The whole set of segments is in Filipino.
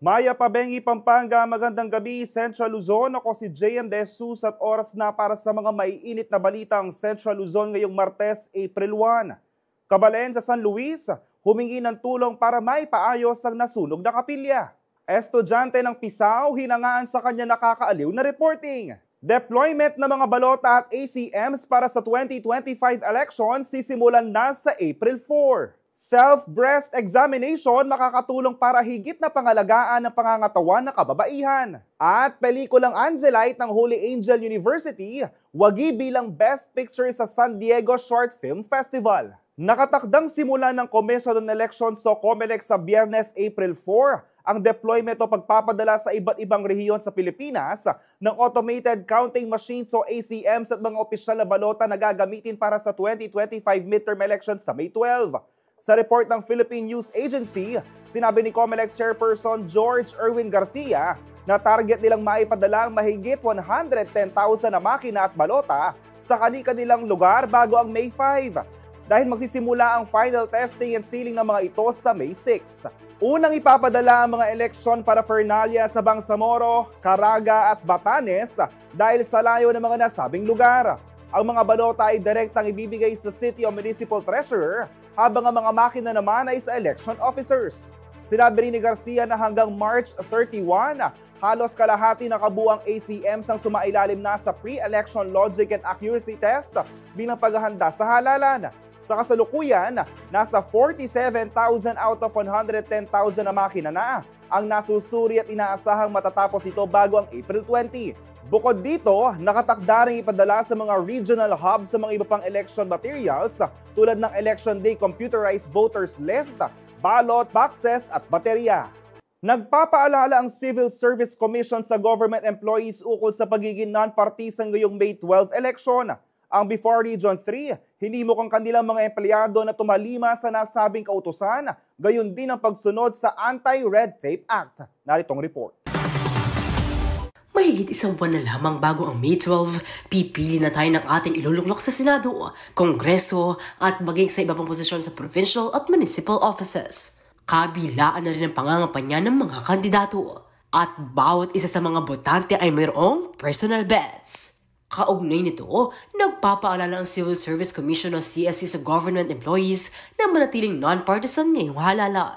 Maya Pabengi, Pampanga, magandang gabi, Central Luzon. Ako si JM De Jesus at oras na para sa mga maiinit na balitang Central Luzon ngayong Martes, April 1. Kabalen sa San Luis, humingi ng tulong para maipaayos ang nasunog na kapilya. Estudyante ng Pisao, hinangaan sa kanya nakakaaliw na reporting. Deployment ng mga balota at ACMs para sa 2025 elections sisimulan na sa April 4. Self-breast examination makakatulong para higit na pangalagaan ng pangangatawan ng kababaihan. At pelikulang Angelite ng Holy Angel University, wagi bilang Best Picture sa San Diego Short Film Festival. Nakatakdang simula ng Commission on Elections o COMELEC sa Biyernes, April 4, ang deployment o pagpapadala sa iba't ibang rehiyon sa Pilipinas ng automated counting machines o ACMs at mga opisyal na balota na gagamitin para sa 2025 midterm elections sa May 12. Sa report ng Philippine News Agency, sinabi ni COMELEC Chairperson George Erwin Garcia na target nilang maipadala ang mahigit 110,000 na makina at balota sa kani-kanilang lugar bago ang May 5, dahil magsisimula ang final testing and sealing ng mga ito sa May 6. Unang ipapadala ang mga eleksyon paraphernalia sa Bangsamoro, Caraga at Batanes dahil sa layo ng mga nasabing lugar. Ang mga balota ay direktang ibibigay sa City o Municipal Treasurer, habang ang mga makina naman ay sa election officers. Sinabi rin ni Garcia na hanggang March 31, halos kalahati ng kabuuang ACMs ang sumailalim na sa pre-election logic and accuracy test bilang paghahanda sa halalan. Sa kasalukuyan, nasa 47,000 out of 110,000 na makina na ang nasusuri at inaasahang matatapos ito bago ang April 20. Bukod dito, nakatakda ring ipadala sa mga regional hubs sa mga iba pang election materials tulad ng Election Day Computerized Voters List, ballot boxes at baterya. Nagpapaalala ang Civil Service Commission sa government employees ukol sa pagiging non-partisan ngayong May 12 election. Ang BIFAR Region 3, hinimok ang kanilang mga empleyado na tumalima sa nasabing kautusan, gayon din ang pagsunod sa Anti-Red Tape Act. Naritong report. Mahigit isang buwan na lamang bago ang May 12, pipili na tayo ng ating iluluklok sa Senado, Kongreso at maging sa iba pang posisyon sa provincial at municipal offices. Kabilaan na rin ang pangangampanya ng mga kandidato at bawat isa sa mga botante ay mayroong personal bets. Kaugnay nito, nagpapaalala ang Civil Service Commission o CSC sa government employees na manatiling non-partisan ngayong halalan.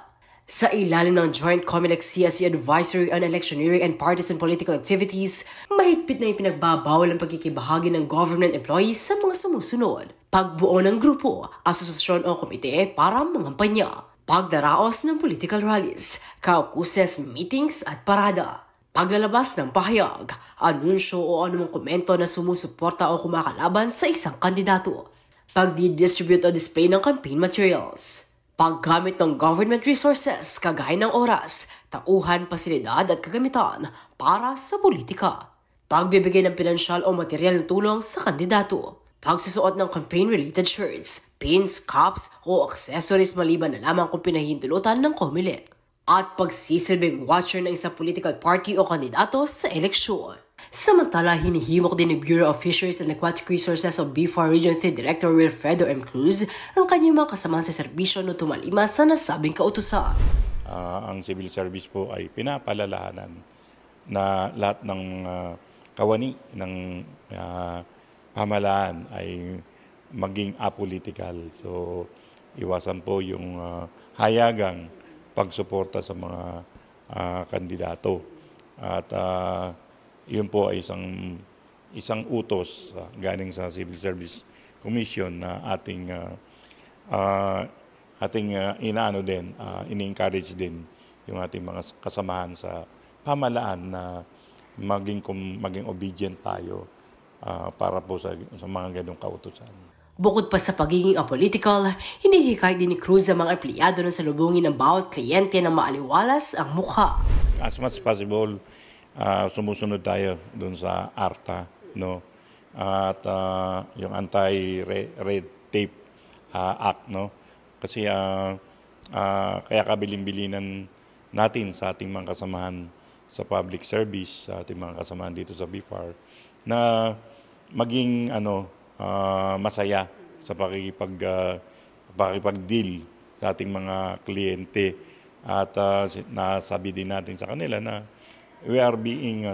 Sa ilalim ng Joint COMELEC-CSC Advisory on Electioneering and Partisan Political Activities, mahigpit na ipinagbabawal ang pagkikibahagi ng government employees sa mga sumusunod. Pagbuo ng grupo, asosasyon o komite para mangampanya, pagdaraos ng political rallies, kaukuses, meetings at parada, paglalabas ng pahayag, anunsyo o anumang komento na sumusuporta o kumakalaban sa isang kandidato, pagdi-distribute o display ng campaign materials, paggamit ng government resources kagaya ng oras, tauhan, pasilidad at kagamitan para sa politika, pagbibigay ng pinansyal o material na tulong sa kandidato, pagsusuot ng campaign-related shirts, pins, cups o accessories maliban na lamang kung pinahihintulutan ng COMELEC, at pagsisilbing watcher ng isang political party o kandidato sa eleksyon. Samantala, hinihimok din ni Bureau of Fisheries and Aquatic Resources o BIFAR Region 3 Director Wilfredo M. Cruz ang kanyang mga kasamahan sa serbisyo na tumalima sa nasabing kautusan. Ang civil service po ay pinapalalahanan na lahat ng kawani ng pamahalaan ay maging apolitical. So, iwasan po yung hayagang pagsuporta sa mga kandidato. At yun po ay isang utos galing sa Civil Service Commission na ating inaano din, ini-encourage din yung ating mga kasamahan sa pamahalaan na maging obedient tayo para po sa mga ganong kautusan. Bukod pa sa pagiging apolitical, hinihikayat din ni Cruz ang mga empleyado na salubungin ng bawat kliyente na maaliwalas ang mukha. As much as possible, sumusunod tayo dun sa ARTA, no? At yung Anti-Red Tape Act, no? Kasi kaya kabilin-bilinan natin sa ating mga kasamahan sa public service, sa ating mga kasamahan dito sa BIFAR, na maging masaya sa pakikipag-deal sa ating mga kliyente At nasabi din natin sa kanila na we are being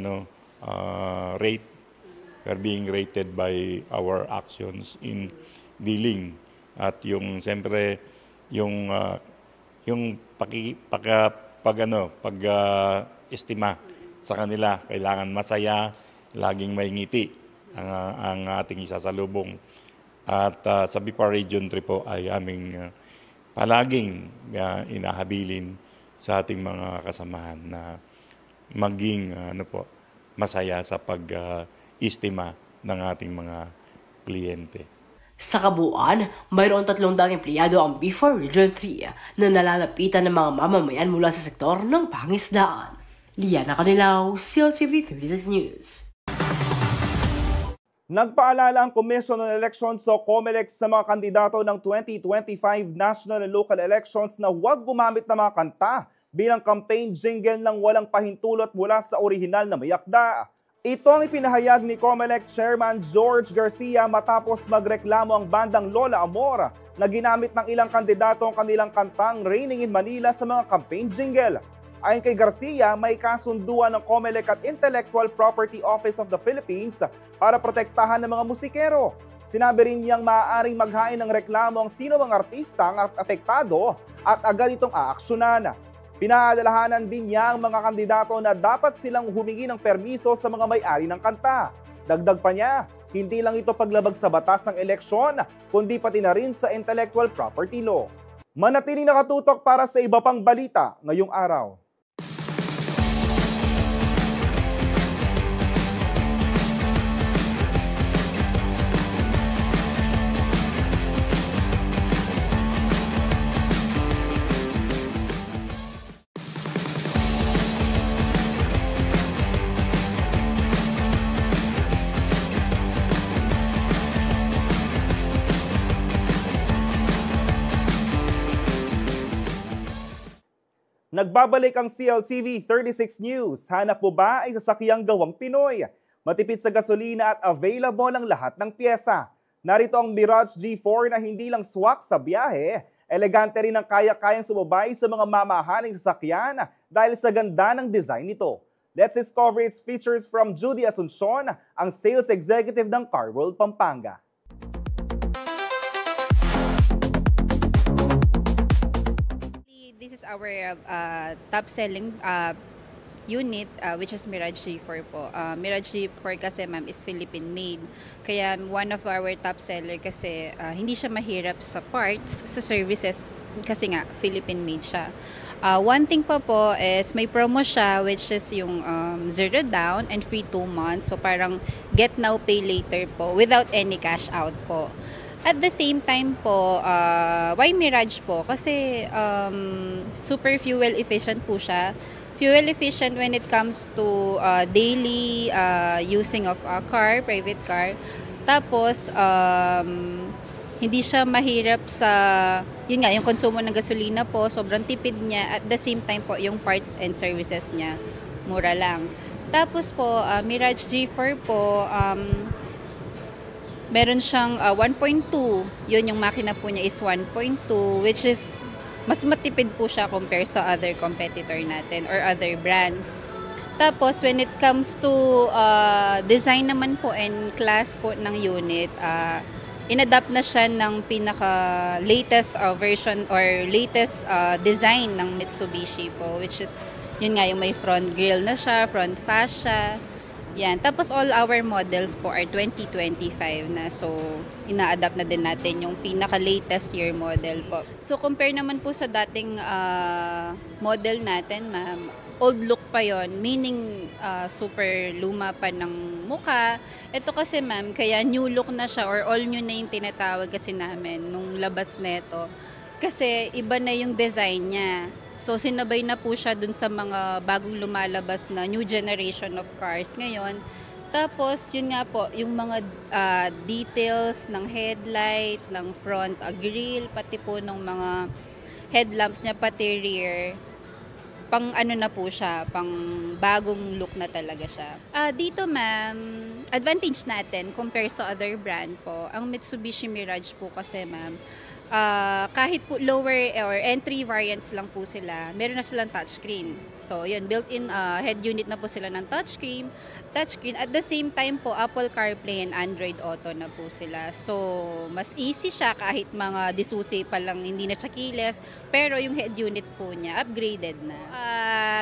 rated by our actions in dealing. At yung siyempre yung estima sa kanila, kailangan masaya, laging may ngiti ang ating isasalubong. At sa BIPA Region 3 po ay aming palaging inahabilin sa ating mga kasamahan na maging masaya sa pag-istima ng ating mga kliyente. Sa kabuuan, mayroon 300 empleyado ang BIPA Region 3 na nalalapitan ng mga mamamayan mula sa sektor ng pangisdaan. Liana Canilaw, CLTV 36 News. Nagpaalala ang Commission on Elections o COMELEC sa mga kandidato ng 2025 national and local elections na huwag gumamit ng mga kanta bilang campaign jingle nang walang pahintulot mula sa orihinal na mayakda. Ito ang ipinahayag ni COMELEC Chairman George Garcia matapos magreklamo ang bandang Lola Amor na ginamit ng ilang kandidato ang kanilang kantang Raining in Manila sa mga campaign jingle. Ayon kay Garcia, may kasunduan ng COMELEC at Intellectual Property Office of the Philippines para protektahan ng mga musikero. Sinabi rin niyang maaaring maghain ng reklamo ang sino mang artista ang apektado at agad itong aaksyonan. Pinaalalahanan din niya ang mga kandidato na dapat silang humingi ng permiso sa mga may-ari ng kanta. Dagdag pa niya, hindi lang ito paglabag sa batas ng eleksyon, kundi pati na rin sa intellectual property law. Manatiling nakatutok para sa iba pang balita ngayong araw. Nagbabalik ang CLTV 36 News. Hanap mo ba ay sasakyang gawang Pinoy? Matipid sa gasolina at available ang lahat ng pyesa. Narito ang Mirage G4 na hindi lang swak sa biyahe, elegante rin ang kaya-kayang sumabay sa mga mamahaling sasakyan dahil sa ganda ng design nito. Let's discover its features from Judy Asuncion, ang Sales Executive ng Car World Pampanga. This is our top-selling unit, which is Mirage G4 po. Mirage G4 kasi ma'am is Philippine-made. Kaya one of our top seller kasi hindi siya mahirap sa parts, sa services, kasi nga Philippine-made siya. One thing pa po is may promo siya, which is yung 0 down and free 2 months. So parang get now, pay later po without any cash out po. At the same time po, why Mirage po? Kasi super fuel efficient po siya. Fuel efficient when it comes to daily using of a car, private car. Tapos, hindi siya mahirap sa, yun nga, yung konsumo ng gasolina po, sobrang tipid niya. At the same time po, yung parts and services niya, mura lang. Tapos po, Mirage G4 po, meron siyang 1.2. Yun, yung makina po niya is 1.2, which is mas matipid po siya compare sa other competitor natin or other brand. Tapos, when it comes to design naman po and class po ng unit, inadapt na siya ng pinaka-latest version or latest design ng Mitsubishi po, which is, yun nga, yung may front grille na siya, front fascia. Yan. Tapos all our models po are 2025 na. So, ina-adapt na din natin yung pinaka-latest year model po. So, compare naman po sa dating model natin, ma'am, old look pa yon, meaning super luma pa ng mukha. Ito kasi, ma'am, kaya new look na siya or all new na yung tinatawag kasi namin nung labas neto. Kasi iba na yung design niya. So, sinabay na po siya dun sa mga bagong lumalabas na new generation of cars ngayon. Tapos, yun nga po, yung mga details ng headlight, ng front grille, pati po ng mga headlamps niya, pati rear, pang ano na po siya, pang bagong look na talaga siya. Dito, ma'am, advantage natin compare sa other brand po. Ang Mitsubishi Mirage po kasi, ma'am, kahit po lower or entry variants lang po sila, meron na silang touchscreen. So, yun, built-in head unit na po sila ng touchscreen. At the same time po, Apple CarPlay and Android Auto na po sila. So, mas easy siya kahit mga disusi pa lang, hindi na siya keyless. Pero yung head unit po niya, upgraded na.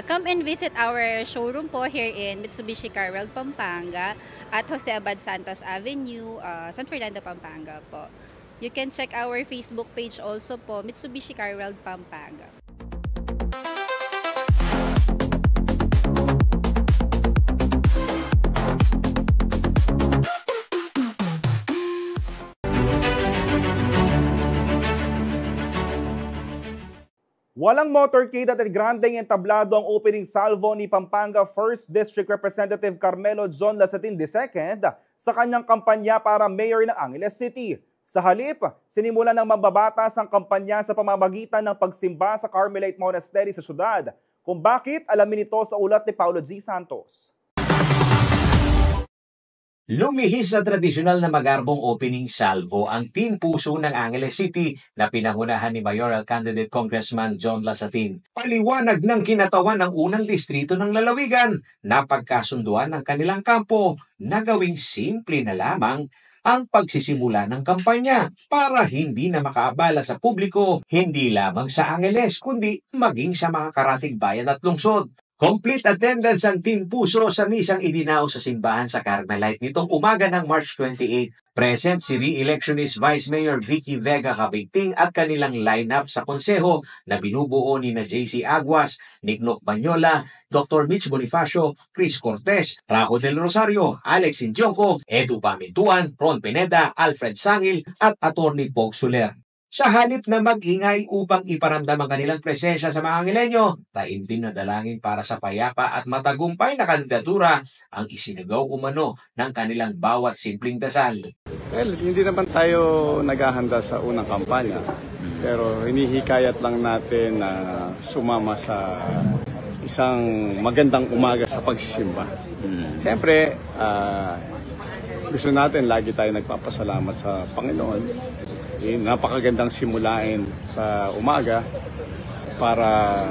Come and visit our showroom po here in Mitsubishi Car World, Pampanga at Jose Abad Santos Avenue, San Fernando, Pampanga po. You can check our Facebook page also po, Mitsubishi Car World, Pampanga. Walang motorcade at grandeng entablado ang opening salvo ni Pampanga 1st District Representative Carmelo John Lasatin II sa kanyang kampanya para mayor ng Angeles City. Sa halip, sinimulan ng mababatas ang kampanya sa pamamagitan ng pagsimba sa Carmelite Monastery sa syudad. Kung bakit, alamin ito sa ulat ni Paulo G. Santos. Lumihis sa tradisyonal na magarbong opening salvo ang Team Puso ng Angeles City na pinangunahan ni mayoral candidate Congressman John Lasatin. Paliwanag ng kinatawan ng unang distrito ng lalawigan na pagkasunduan ng kanilang kampo na gawing simple na lamang ang pagsisimula ng kampanya para hindi na makaabala sa publiko, hindi lamang sa Angeles kundi maging sa mga karatig bayan at lungsod. Complete attendance ang Team Puso sa misang idinao sa simbahan sa Carmelite nitong umaga ng March 28. Present si re-electionist Vice Mayor Vicky Vega Cabigting at kanilang lineup sa konseho na binubuo ni na JC Aguas, Nicknoc Banyola, Dr. Mitch Bonifacio, Chris Cortez, Rajo del Rosario, Alex Indionco, Edu Pamintuan, Ron Pineda, Alfred Sangil at Atty. Pog Soler. Sa halip na mag-ingay upang iparamdam ang kanilang presensya sa mga Angelenyo, taimtim na dalangin para sa payapa at matagumpay na kandidatura ang isinagaw umano ng kanilang bawat simpleng dasal. Well, hindi naman tayo naghahanda sa unang kampanya, pero hinihikayat lang natin na sumama sa isang magandang umaga sa pagsisimba. Siyempre, gusto natin lagi tayo nagpapasalamat sa Panginoon. Napakagandang simulain sa umaga para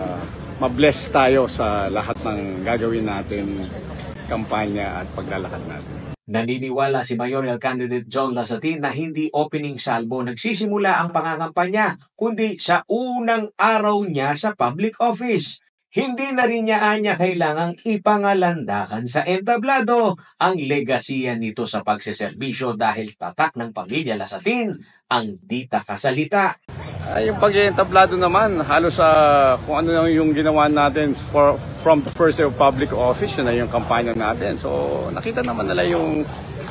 mabless tayo sa lahat ng gagawin natin, kampanya at paglalakad natin. Naniniwala si mayoral candidate John Lasatin na hindi opening salvo nagsisimula ang pangangampanya, kundi sa unang araw niya sa public office. Hindi na rin niya kailangang ipangalandakan sa entablado ang legasiya nito sa pagseserbisyo dahil tatak ng pamilya Lasatin ang di kasalita. Yung pag-entablado naman, halos kung ano yung ginawa natin from the first day of public office, yun na yung kampanya natin. So nakita naman nila yung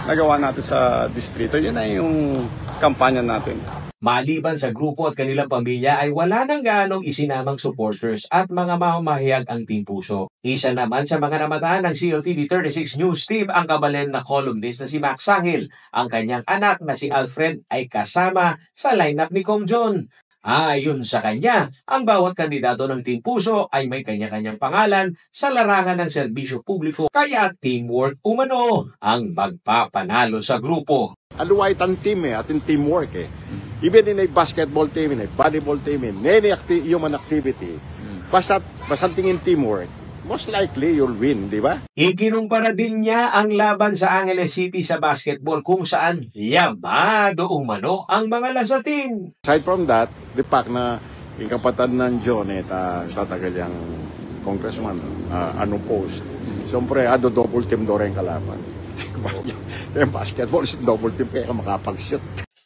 nagawa natin sa distrito, yun na yung kampanya natin. Maliban sa grupo at kanilang pamilya ay wala nang gaanong isinamang supporters at mga mamamahayag ang Team Puso. Isa naman sa mga namataan ng CLTV 36 News Team ang kabalen na columnist na si Max Sangil. Ang kanyang anak na si Alfred ay kasama sa lineup ni Kong John. Ayon sa kanya, ang bawat kandidato ng Team Puso ay may kanya-kanyang pangalan sa larangan ng serbisyo publiko kaya teamwork umano ang magpapanalo sa grupo. Aluwait ang team ating teamwork Even in a basketball team, in a volleyball team, in any human activity, basta tingin teamwork, most likely you'll win, di ba? Ikinumpara din niya ang laban sa Angeles City sa basketball kung saan yamado umano ang mga Lasatin. Aside from that, the fact na yung kapatid ng John tatagal yung congressman, post. Siyempre, double team do rin kalaban. Yung basketball is double team kaya makapag-shoot.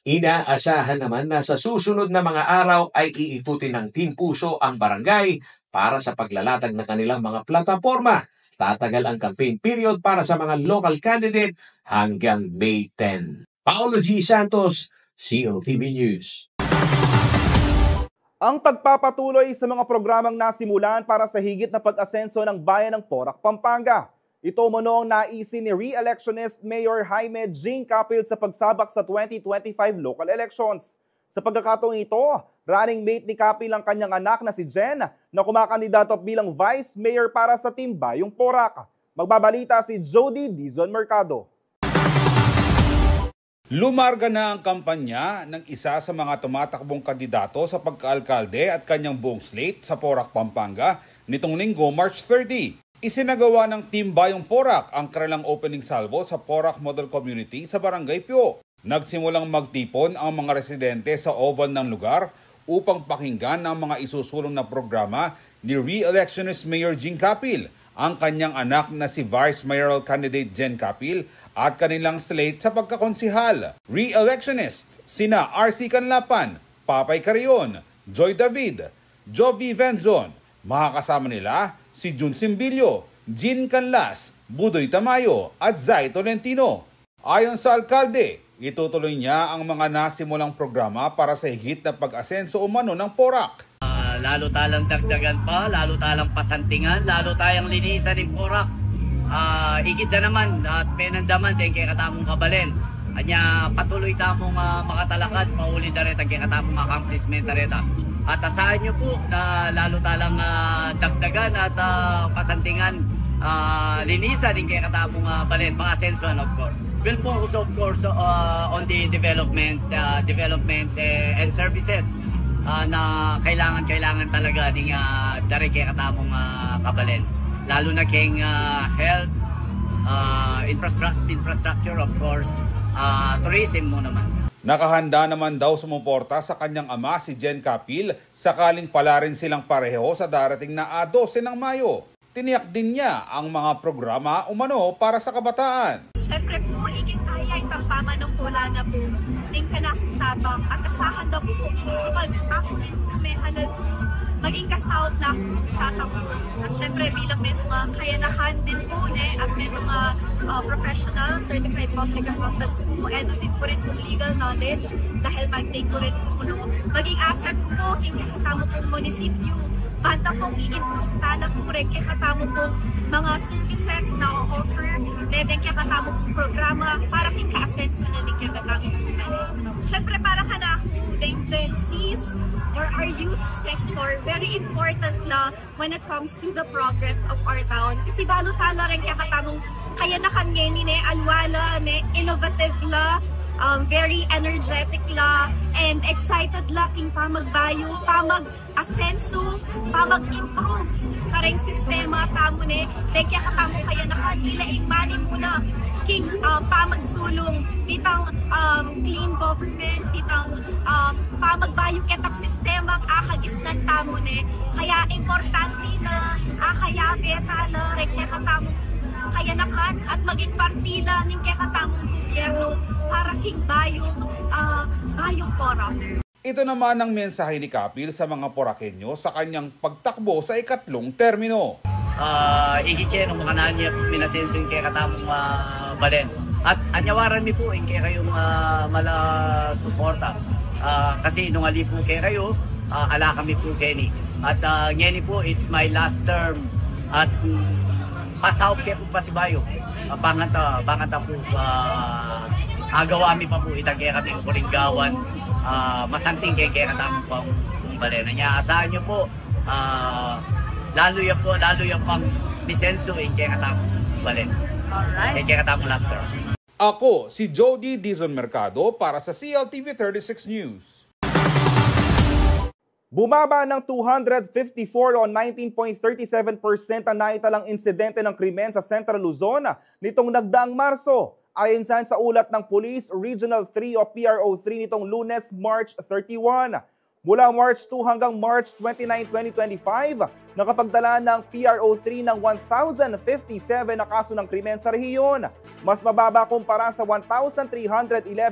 Inaasahan naman na sa susunod na mga araw ay iikutin ng Team Puso ang barangay para sa paglalatag ng kanilang mga plataforma. Tatagal ang campaign period para sa mga local candidate hanggang May 10. Paulo G. Santos, CLTV News. Ang pagpapatuloy sa mga programang nasimulan para sa higit na pag-asenso ng bayan ng Porac, Pampanga. Ito umano ang naisin ni re-electionist Mayor Jaime Jing Capil sa pagsabak sa 2025 local elections. Sa pagkakataong ito, running mate ni Capil ang kanyang anak na si Jen na kumakandidato bilang Vice Mayor para sa Timbayong Porac. Magbabalita si Jody Dizon Mercado. Lumarga na ang kampanya ng isa sa mga tumatakbong kandidato sa pagkaalkalde at kanyang buong slate sa Porac, Pampanga nitong Linggo, March 30. Isinagawa ng Team Bayong Porac ang kanilang opening salvo sa Porac Model Community sa Barangay Pio. Nagsimulang magtipon ang mga residente sa oval ng lugar upang pakinggan ang mga isusulong na programa ni re-electionist Mayor Jean Capil, ang kanyang anak na si Vice Mayoral Candidate Jen Capil at kanilang slate sa pagkakonsihal. Re-electionist sina RC Canlapan, Papay Carion, Joy David, Jovi Venzon. Makakasama nila si Jun Simbilio, Jean Canlas, Budoy Tamayo at Zay Tolentino. Ayon sa alkalde, itutuloy niya ang mga nasimulang programa para sa higit na pag-asenso umano ng Porac. Lalo talang dagdagan pa, lalo talang pasantingan, lalo tayong linisan ng Porac. Igit na naman at penandaman din kay katamong kabalen. Anya patuloy tamong makatalakad, pauli na rin kay katamong accomplishment na rin. At asahan nyo po na lalo talang dagdagan at pasantingan, linisan din kay katamong balen, pang-asensuan of course. We'll focus of course on the development and services na kailangan talaga ng dari kay katamong kabalen. Lalo na kayong health, infrastructure of course, tourism mo naman. Nakahanda naman daw sumuporta sa kanyang ama si Jen Capil sakaling pala rin silang pareho sa darating na 12 ng Mayo. Tiniyak din niya ang mga programa umano para sa kabataan. Siyempre po, igit kaya itang pamanungkula na po ng kanakong tabang at asahan na po kapag ako rin po may halal maging kasawat na akong tatakbo. At syempre bilang may mga kayanahan din po at may mga professional, certified public accountant po and din po rin po legal knowledge dahil mag-take ko rin po maging asset ko po kikatamo pong munisipyo. Basta pong i-improve tala po rin kikatamo pong mga services na offer then kikatamo pong programa para kika-asenso na din kikatamo pong syempre para ka na ako din Gen Z's or our youth sector, very important la when it comes to the progress of our town. Kasi balo tala rin kakatamong kaya na kangen ni alwala, innovative la, very energetic la, and excited la king pa magbayo, pa mag-asenso, pa mag-improve kareng sistema tamo ne, kaya katamo kaya na kanilaing mani muna king pa magsulong ditang clean government, ditang pa magbayo ketang sistema akagisnan tamo ne, kaya importante na akayabe tala rek kaya katamo kaya nakan at maging partila ning kaya katamong gobyerno para king bayong Porac. Ito naman ang mensahe ni Capil sa mga Poraqueño sa kanyang pagtakbo sa ikatlong termino. Igitse ng mga nanya minasenso yung kaya katamong balen. At anyawaran mi po yung kaya kayong mala suporta. Kasi nung ali po kaya kayo, ala kami po Kenny. At ngayon po, it's my last term. At pasaw kaya po pa si Bayo. Bangata po, agawami pa po itang kaya kating kuringgawan. Masanting kaya katamong po balen. Anya, asahan nyo po, lalo yan pang lisenso kaya katamong balen. Alright. Kaya katamong last term. Ako, si Jody Dizon Mercado para sa CLTV 36 News. Bumaba ng 254 o 19.37% ang naitalang insidente ng krimen sa Central Luzon nitong nagdaang Marso. Ayon sa ulat ng Police Regional 3 o PRO3 nitong Lunes, March 31. Mula March 2 hanggang March 29, 2025, nakapagdala ng PRO3 ng 1,057 na kaso ng krimen sa rehiyon. Mas mababa kumpara sa 1,311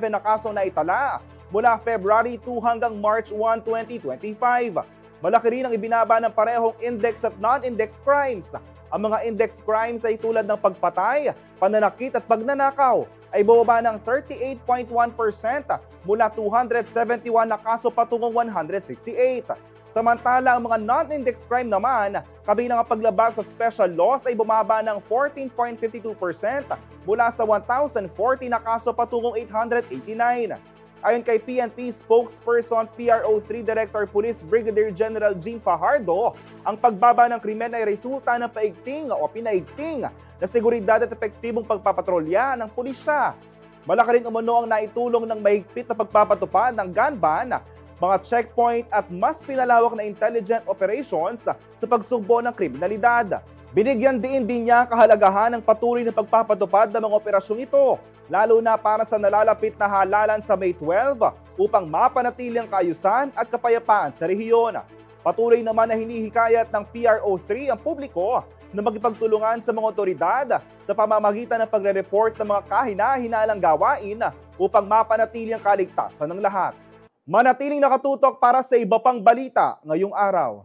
na kaso na itala mula February 2 hanggang March 1, 2025. Malaki rin ang ibinaba ng parehong index at non-index crimes. Ang mga index crimes ay tulad ng pagpatay, pananakit at pagnanakaw ay bumaba ng 38.1% mula 271 na kaso patungong 168. Samantala, ang mga non-index crime naman, kabilang ang paglabag sa special laws ay bumaba ng 14.52% mula sa 1,040 na kaso patungong 889. Ayon kay PNP spokesperson PRO3 Director Police Brigadier General Jean Fajardo, ang pagbaba ng krimen ay resulta ng paigting o pinaigting na seguridad at epektibong pagpapatrolya ng pulisya. Malaki rin umano ang naitulong ng mahigpit na pagpapatupad ng gun ban, mga checkpoint at mas pinalawak na intelligent operations sa pagsugbo ng kriminalidad. Binigyan din niya kahalagahan ng patuloy na pagpapatupad ng mga operasyong ito, lalo na para sa nalalapit na halalan sa May 12 upang mapanatili ang kaayusan at kapayapaan sa rehiyon. Patuloy naman na hinihikayat ng PRO3 ang publiko na magipagtulungan sa mga otoridad sa pamamagitan ng pagre-report ng mga kahina-hinalang gawain upang mapanatili ang kaligtasan ng lahat. Manatiling nakatutok para sa iba pang balita ngayong araw.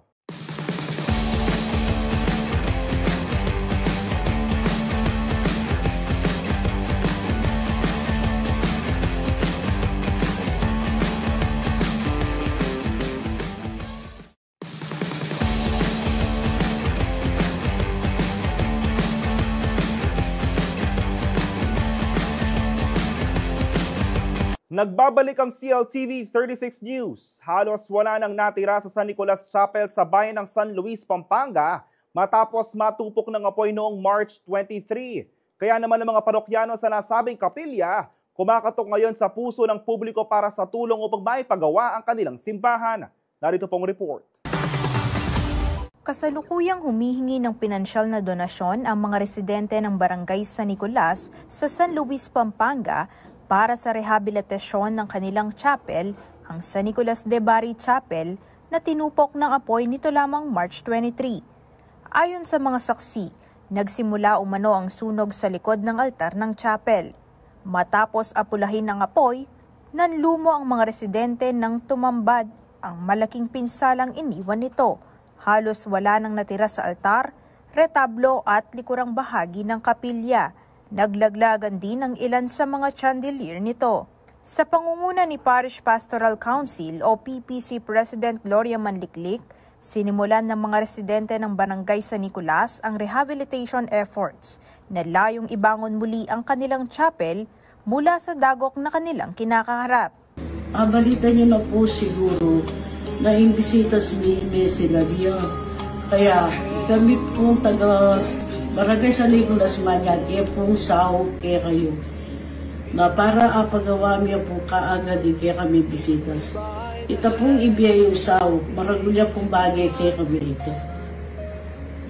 Nagbabalik ang CLTV 36 News. Halos wala nang natira sa San Nicolas Chapel sa bayan ng San Luis, Pampanga matapos matupok ng apoy noong March 23. Kaya naman ang mga parokyano sa nasabing kapilya kumakatok ngayon sa puso ng publiko para sa tulong upang maipagawa ang kanilang simbahan. Narito pong report. Kasalukuyang humihingi ng pinansyal na donasyon ang mga residente ng Barangay San Nicolas sa San Luis, Pampanga para sa rehabilitasyon ng kanilang chapel, ang San Nicolas de Bari Chapel, na tinupok ng apoy nito lamang March 23. Ayon sa mga saksi, nagsimula umano ang sunog sa likod ng altar ng chapel. Matapos apulahin ng apoy, nanlumo ang mga residente nang tumambad ang malaking pinsalang iniwan nito. Halos wala nang natira sa altar, retablo at likurang bahagi ng kapilya. Naglaglagan din ang ilan sa mga chandelier nito. Sa pangunguna ni Parish Pastoral Council o PPC President Gloria Manliklik, sinimulan ng mga residente ng Barangay San Nicolas ang rehabilitation efforts na layong ibangon muli ang kanilang chapel mula sa dagok na kanilang kinakaharap. Balita niyo na po siguro na imbisitas may sila diya. Kaya kami pong taga Barangay San Nicolas Manyan, kaya pong sao kaya kayo. Na para apagawa niya po kaagad kaya kami bisitas. Ito pong ibiya yung sao, maragulya pong bagay kaya kami ito.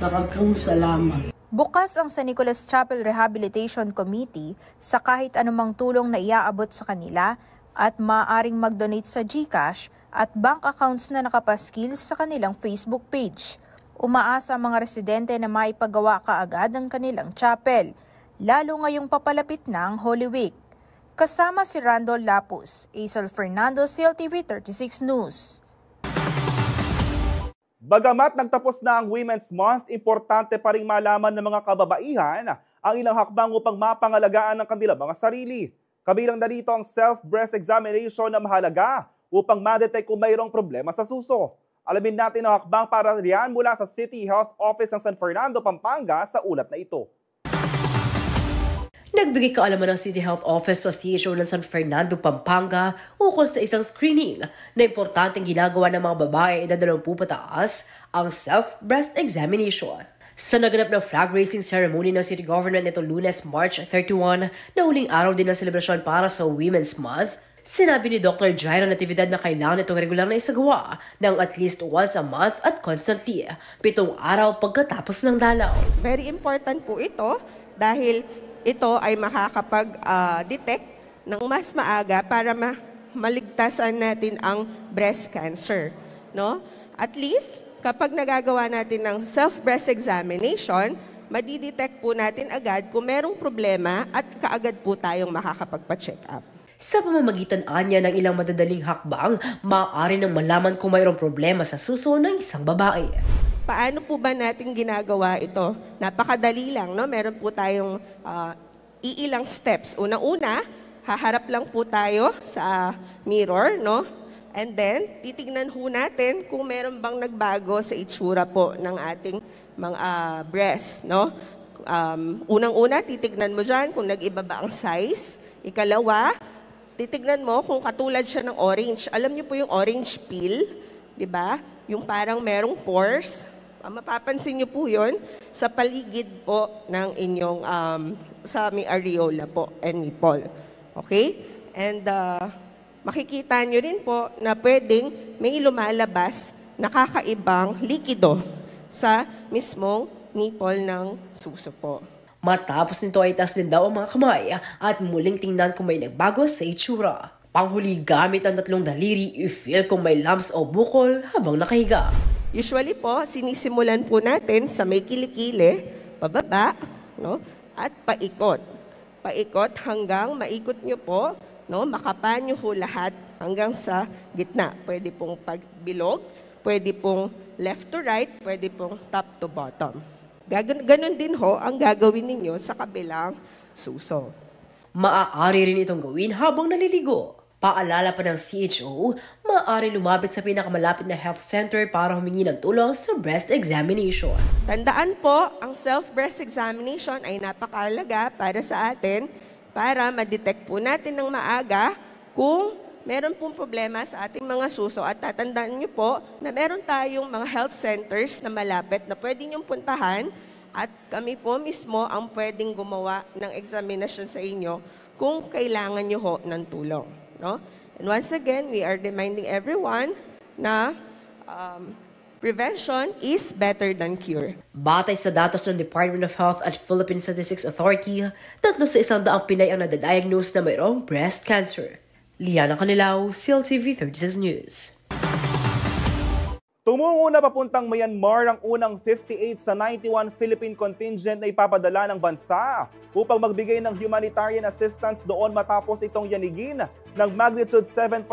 Nakagkong salamat. Bukas ang San Nicolas Chapel Rehabilitation Committee sa kahit anumang tulong na iaabot sa kanila at maaaring mag-donate sa GCash at bank accounts na nakapaskil sa kanilang Facebook page. Umaasa ang mga residente na maipagawa kaagad ang kanilang chapel, lalo ngayong papalapit na ang Holy Week. Kasama si Randall Lapus, Azel Fernando, CLTV 36 News. Bagamat nagtapos na ang Women's Month, importante pa rin malaman ng mga kababaihan ang ilang hakbang upang mapangalagaan ang kanilang mga sarili. Kabilang na dito ang self-breast examination na mahalaga upang ma-detect kung mayroong problema sa suso. Alamin natin ang hakbang para riyan mula sa City Health Office ng San Fernando, Pampanga sa ulat na ito. Nagbigay kaalaman ng City Health Office Association ng San Fernando, Pampanga ukol sa isang screening na importanteng ginagawa ng mga babae edad 20 pataas, ang self-breast examination. Sa naganap ng flag raising ceremony ng City Government nito Lunes, March 31, na huling araw din ng selebrasyon para sa Women's Month, sinabi ni Dr. Jaira Natividad na kailangan itong regular na isagawa ng at least once a month at constantly, 7 araw pagkatapos ng dalaw. Very important po ito dahil ito ay makakapag-detect ng mas maaga para maligtasan natin ang breast cancer. No? At least, kapag nagagawa natin ng self-breast examination, madidetect po natin agad kung merong problema at kaagad po tayong makakapagpa-check up. Sa pamamagitan anya ng ilang madadaling hakbang, maaari nang malaman kung mayroong problema sa suso ng isang babae. Paano po ba natin ginagawa ito? Napakadali lang, no? Meron po tayong iilang steps. Unang-una, haharap lang po tayo sa mirror, no? And then, titignan ho natin kung meron bang nagbago sa itsura po ng ating mga breast, no? Unang-una, titignan mo dyan kung nag-iba ba ang size. Ikalawa, titignan mo kung katulad siya ng orange. Alam niyo po yung orange peel, di ba? Yung parang merong pores. Mapapansin niyo po yun sa paligid po ng inyong, sa may areola po and nipple. Okay? And makikita nyo rin po na pwedeng may lumalabas na kakaibang likido sa mismong nipple ng suso po. Matapos nito ay taas din daw ang mga kamay at muling tingnan kung may nagbago sa itsura. Panghuli gamit ang 3 daliri, i-feel kung may lumps o bukol habang nakahiga. Usually po, sinisimulan po natin sa may kilikili, pababa, no? At paikot. Paikot hanggang maikot nyo po, no? Makapan nyo po lahat hanggang sa gitna. Pwede pong pagbilog, pwede pong left to right, pwede pong top to bottom. Ganon din ho ang gagawin ninyo sa kabilang suso. Maaari rin itong gawin habang naliligo. Paalala pa ng CHO, maaari lumapit sa pinakamalapit na health center para humingi ng tulong sa breast examination. Tandaan po, ang self-breast examination ay napakahalaga para sa atin para ma-detect po natin ng maaga kung meron pong problema sa ating mga suso. At tatandaan niyo po na meron tayong mga health centers na malapit na pwede niyong puntahan at kami po mismo ang pwedeng gumawa ng examination sa inyo kung kailangan niyo ho ng tulong. No? And once again, we are reminding everyone na prevention is better than cure. Batay sa datos ng Department of Health at Philippine Statistics Authority, 3 sa 100 Pinay ang nadadiagnose na mayroong breast cancer. Liana Canilao, CLTV 36 News. Tumungo na papuntang Myanmar ang unang 58 sa 91 Philippine contingent na ipapadala ng bansa upang magbigay ng humanitarian assistance doon matapos itong yanigin ng magnitude 7.7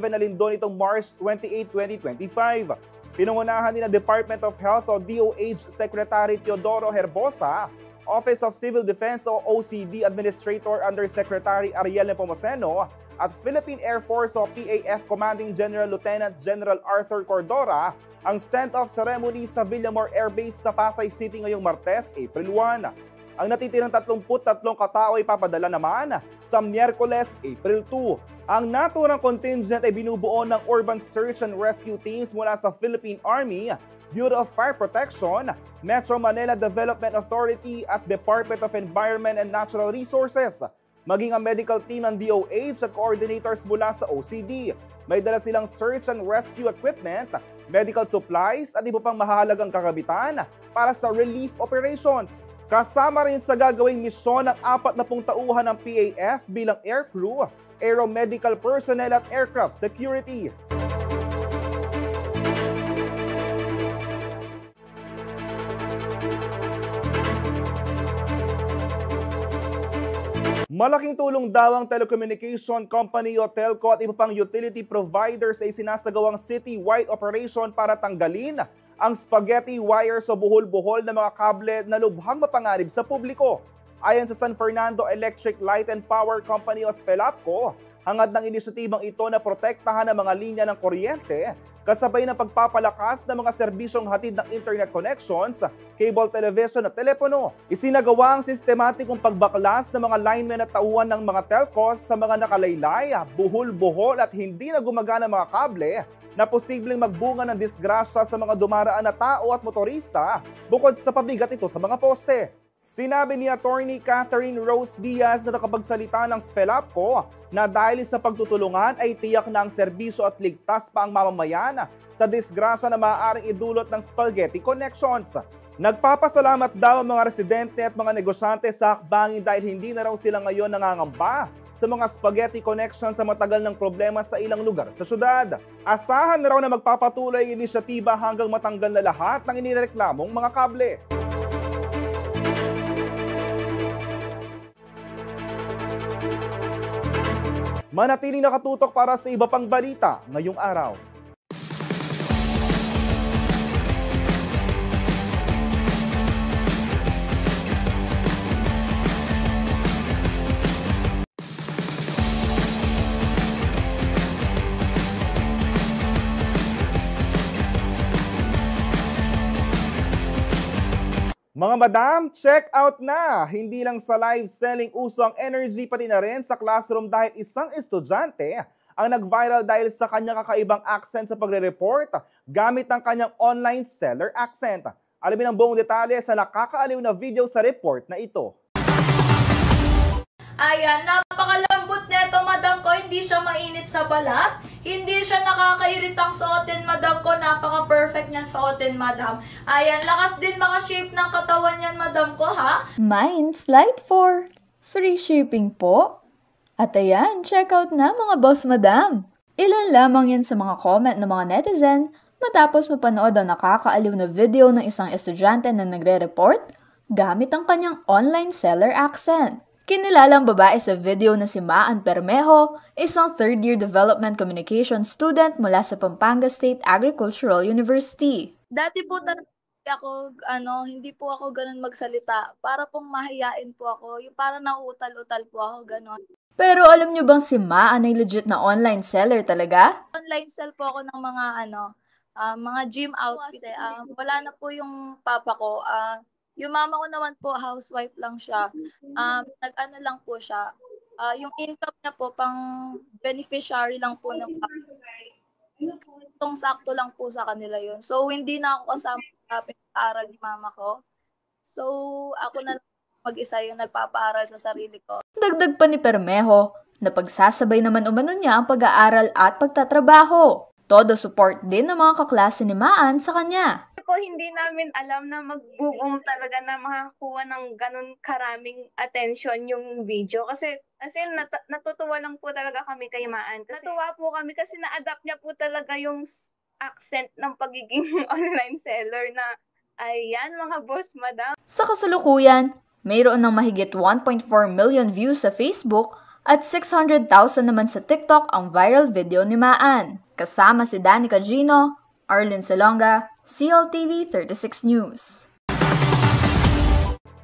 na lindol itong March 28, 2025. Pinungunahan ni na Department of Health o DOH Secretary Teodoro Herbosa, Office of Civil Defense o OCD Administrator Undersecretary Ariel Nepomuceno at Philippine Air Force o PAF Commanding General Lieutenant General Arthur Cordora ang send-off ceremony sa Villamor Air Base sa Pasay City ngayong Martes, April 1. Ang natitirang 33 katao ay papadala naman sa Miyerkules, April 2. Ang naturang contingent ay binubuo ng Urban Search and Rescue Teams mula sa Philippine Army, Bureau of Fire Protection, Metro Manila Development Authority at Department of Environment and Natural Resources, maging ang medical team ng DOH at coordinators mula sa OCD. May dala silang search and rescue equipment, medical supplies at iba pang mahalagang kagabitan para sa relief operations. Kasama rin sa gagawing misyon ng 40 tauhan ng PAF bilang aircrew, aeromedical personnel at aircraft security. Malaking tulong daw ang telecommunication company o telco at iba pang utility providers ay sinasagawang city-wide operation para tanggalin ang spaghetti wires o buhol-buhol na mga kable na lubhang mapanganib sa publiko. Ayon sa San Fernando Electric Light and Power Company o SFELAPCO, hangad ng inisyatibang ito na protektahan ang mga linya ng kuryente kasabay ng pagpapalakas ng mga serbisyong hatid ng internet connections, cable television at telepono. Isinagawa ang sistematikong pagbaklas ng mga linemen at tauhan ng mga telcos sa mga nakalaylay, buhol-buhol at hindi na gumagana mga kable na posibleng magbunga ng disgrasya sa mga dumaraan na tao at motorista bukod sa pabigat ito sa mga poste. Sinabi ni Attorney Catherine Rose Diaz na nakapagsalita ng SFELAPCO na dahil sa pagtutulungan ay tiyak na ang serbisyo at ligtas pa ang mamamayan sa disgrasya na maaaring idulot ng spaghetti connections. Nagpapasalamat daw ang mga residente at mga negosyante sa hakbangin dahil hindi na raw sila ngayon nangangamba sa mga spaghetti connections sa matagal ng problema sa ilang lugar sa syudad. Asahan na raw na magpapatuloy ang inisyatiba hanggang matanggal na lahat ng inireklamong mga kable. Manatiling nakatutok para sa iba pang balita ngayong araw. Mga madam, check out na! Hindi lang sa live selling uso ang energy pati na rin sa classroom dahil isang estudyante ang nag-viral dahil sa kanyang kakaibang accent sa pagre-report gamit ang kanyang online seller accent. Alamin ang buong detalye sa nakakaaliw na video sa report na ito. Ayan, napakalambot na madam ko, hindi siya mainit sa balat. Hindi siya nakakairitang suotin, madam ko. Napaka-perfect niya suotin, madam. Ayan, lakas din maka-shape ng katawan niyan, madam ko, ha? Mine, slide 4. Free shipping po. At ayan, check out na mga boss madam. Ilan lamang yan sa mga comment ng mga netizen matapos mapanood ang nakakaaliw na video ng isang estudyante na nagre-report gamit ang kanyang online seller accent. Kinilalang babae sa video na si Maan Permejo, isang third-year development communication student mula sa Pampanga State Agricultural University. Dati po talaga ako, hindi po ako ganun magsalita. Para pong mahiyain po ako. Yung parang nauutal-utal po ako, ganun. Pero alam nyo bang si Maan ay legit na online seller talaga? Online sell po ako ng mga gym outfit. Wala na po yung papa ko. Yung mama ko naman po, housewife lang siya. Nag-ano lang po siya. Yung income niya po, pang beneficiary lang po ng papa. Itong sakto lang po sa kanila yun. So, hindi na ako kasama sa pag-aaral ni mama ko. So, ako na mag-isa yung nagpapaaral sa sarili ko. Dagdag pa ni Permejo na pagsasabay naman umano niya ang pag-aaral at pagtatrabaho. Todo support din ng mga kaklase ni Maan sa kanya. Hindi namin alam na mag-boom talaga na makakuha ng ganun karaming attention yung video. Kasi natutuwa lang po talaga kami kay Maan. Natuwa po kami kasi na-adapt niya po talaga yung accent ng pagiging online seller na ayan mga boss madam. Sa kasalukuyan, mayroon ng mahigit 1.4 million views sa Facebook at 600,000 naman sa TikTok ang viral video ni Maan. Kasama si Danica Gino, Arlene Salonga, CLTV 36 News.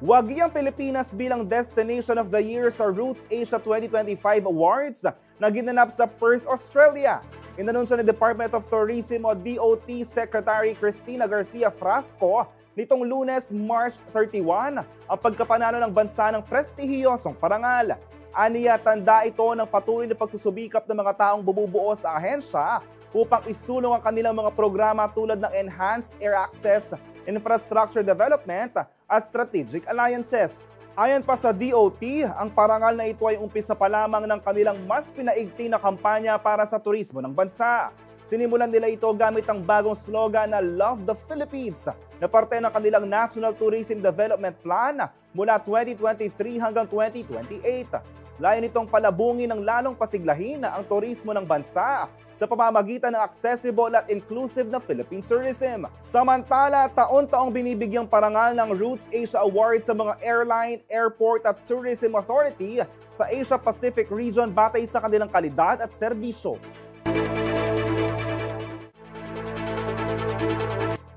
Wagi ang Pilipinas bilang Destination of the Year sa Roots Asia 2025 Awards na ginanap sa Perth, Australia. Inanunsyo ni Department of Tourism o DOT Secretary Cristina Garcia Frasco nitong Lunes, March 31, ang pagkapanalo ng bansa ng prestihiyosong parangal. Aniya, tanda ito ng patuloy na pagsusubikap ng mga taong bumubuo sa ahensya upang isulong ang kanilang mga programa tulad ng Enhanced Air Access, Infrastructure Development at Strategic Alliances. Ayon pa sa DOT, ang parangal na ito ay umpisa pa lamang ng kanilang mas pinaigting na kampanya para sa turismo ng bansa. Sinimulan nila ito gamit ang bagong slogan na Love the Philippines na parte ng kanilang National Tourism Development Plan mula 2023 hanggang 2028. Layon nitong palabungin ng lalong pasiglahin ang turismo ng bansa sa pamamagitan ng accessible at inclusive na Philippine tourism. Samantala, taon-taong binibigyang parangal ng Roots Asia Award sa mga airline, airport at tourism authority sa Asia Pacific region batay sa kanilang kalidad at serbisyo.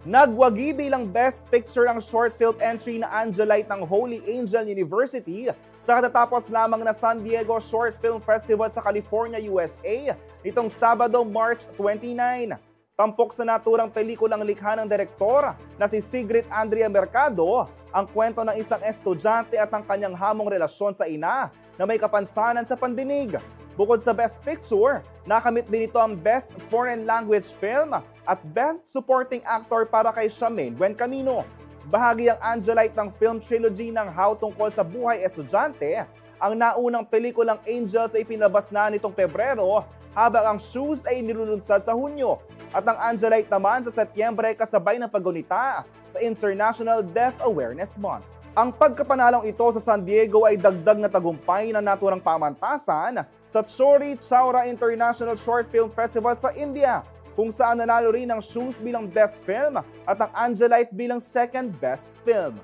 Nagwagi bilang Best Picture ang short film entry na Angelite ng Holy Angel University sa katatapos lamang na San Diego Short Film Festival sa California, USA nitong Sabado, March 29. Tampok sa naturang pelikulang likha ng direktor na si Sigrid Andrea Mercado ang kwento ng isang estudyante at ang kanyang hamong relasyon sa ina na may kapansanan sa pandinig. Bukod sa Best Picture, nakamit din ito ang Best Foreign Language Film at Best Supporting Actor para kay Charmaine Buencamino. Bahagi ang Angelite ng film trilogy ng How tungkol sa buhay estudyante. Ang naunang pelikulang Angels ay pinabas na nitong Pebrero habang ang Shoes ay nilulunsad sa Hunyo. At ang Angelite naman sa Setyembre kasabay ng paggunita sa International Deaf Awareness Month. Ang pagkapanalong ito sa San Diego ay dagdag na tagumpay na naturang pamantasan sa Chori Chowra International Short Film Festival sa India, kung saan nanalo rin ang Shoes bilang Best Film at ang Angelite bilang Second Best Film.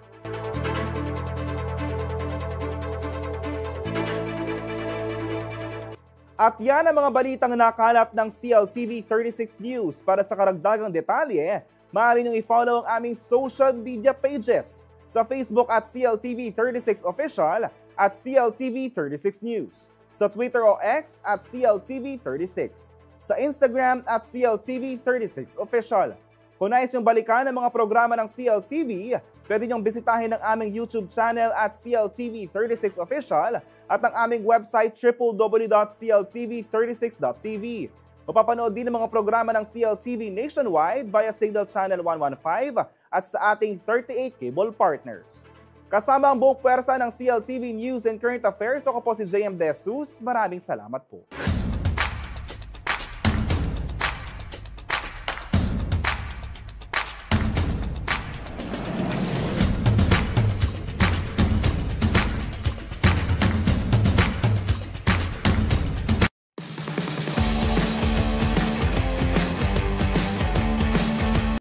At yan ang mga balitang nakalap ng CLTV 36 News. Para sa karagdagang detalye, maaari niyong i-follow ang aming social media pages. Sa Facebook at CLTV 36 Official at CLTV 36 News. Sa Twitter o X at CLTV 36. Sa Instagram at CLTV 36 Official. Kung nais niyong balikan ang mga programa ng CLTV, pwede niyong bisitahin ang aming YouTube channel at CLTV 36 Official at ang aming website www.cltv36.tv. Mapapanood din ang mga programa ng CLTV nationwide via Signal Channel 115 at sa ating 38 cable partners. Kasama ang buong pwersa ng CLTV News and Current Affairs, ako po si JM De Jesus. Maraming salamat po.